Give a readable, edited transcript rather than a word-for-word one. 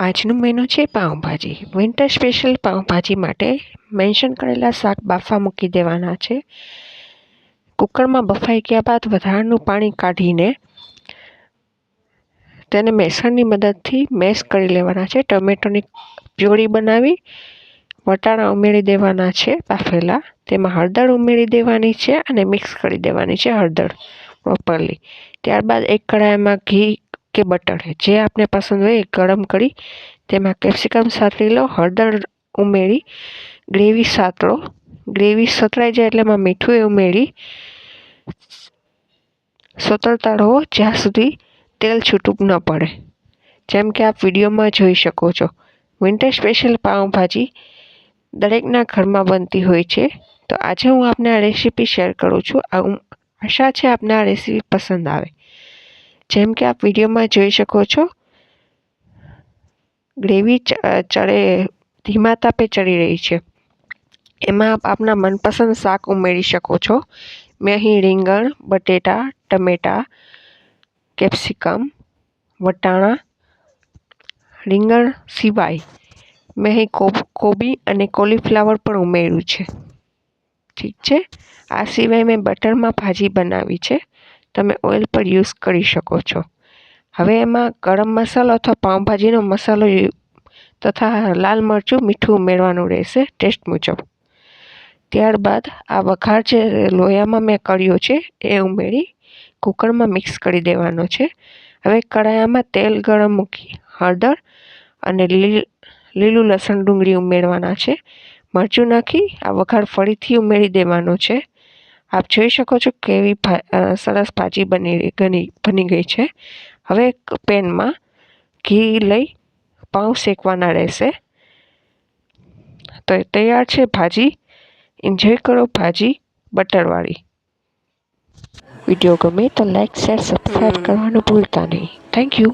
આજનો મેનુ છે pav bhaji. Winter special pav bhaji માટે મેન્શન કરેલા શાક બાફવા મૂકી દેવાના છે. કુકરમાં બફાઈ ગયા બાદ વધારાનું પાણી કાઢીને તેને મેસણની મદદથી મેશ કરી લેવાના છે. ટમેટોની પ્યોરી બનાવી વટાણા ઉમેરી દેવાના છે બાફેલા. તેમાં હળદર ઉમેરી દેવાની છે અને મિક્સ કરી દેવાની છે હળદર પ્રોપરલી. ત્યારબાદ એક કઢાઈમાં ઘી કે બટર જે આપને પસંદ હોય એ ગરમ કરી તેમાં કેપ્સિકમ સાતળી લો, હળદર ઉમેરી ગ્રેવી સાતળો. ગ્રેવી સતળાઈ જાય એટલે એમાં મીઠું ઉમેરી સતળતા રહો જ્યાં સુધી તેલ છૂટું ન પડે, જેમ કે આપ વિડીયોમાં જોઈ શકો છો. વિન્ટર સ્પેશિયલ પાઉંભાજી દરેકના ઘરમાં બનતી હોય છે. તો આજે હું આપને આ રેસીપી શેર કરું છું. આશા છે આપને આ રેસીપી પસંદ આવે. જેમ કે આપ વિડીયોમાં જોઈ શકો છો, ગ્રેવી ધીમા તાપે ચડી રહી છે. એમાં આપ આપના મનપસંદ શાક ઉમેરી શકો છો. મેં અહીં રીંગણ, બટેટા, ટમેટાં, કેપ્સિકમ, વટાણા, રીંગણ સિવાય મેં અહીં કોબી અને કોલીફ્લાવર પણ ઉમેર્યું છે. ઠીક છે. આ સિવાય મેં બટરમાં ભાજી બનાવી છે. તમે ઓઇલ પર યુઝ કરી શકો છો. હવે એમાં ગરમ મસાલો અથવા પાઉંભાજીનો મસાલો તથા લાલ મરચું, મીઠું ઉમેરવાનું રહેશે ટેસ્ટ મુજબ. ત્યારબાદ આ વઘાર જે લોયામાં મેં કર્યો છે એ ઉમેરી કુકરમાં મિક્સ કરી દેવાનો છે. હવે કઢાઈમાં તેલ ગરમ મૂકી હળદર અને લીલું લસણ ડુંગળી ઉમેરવાના છે. મરચું નાખી આ વઘાર ફરીથી ઉમેરી દેવાનો છે. આપ જોઈ શકો છો કેવી સરસ ભાજી બની ગઈ છે. હવે એક પેનમાં ઘી લઈ પાઉં શેકવાના રહેશે. તો તૈયાર છે ભાજી. એન્જોય કરો ભાજી બટરવાળી. વિડીયો ગમે તો લાઈક, શેર, સબસ્ક્રાઈબ કરવાનું ભૂલતા નહીં. Thank you.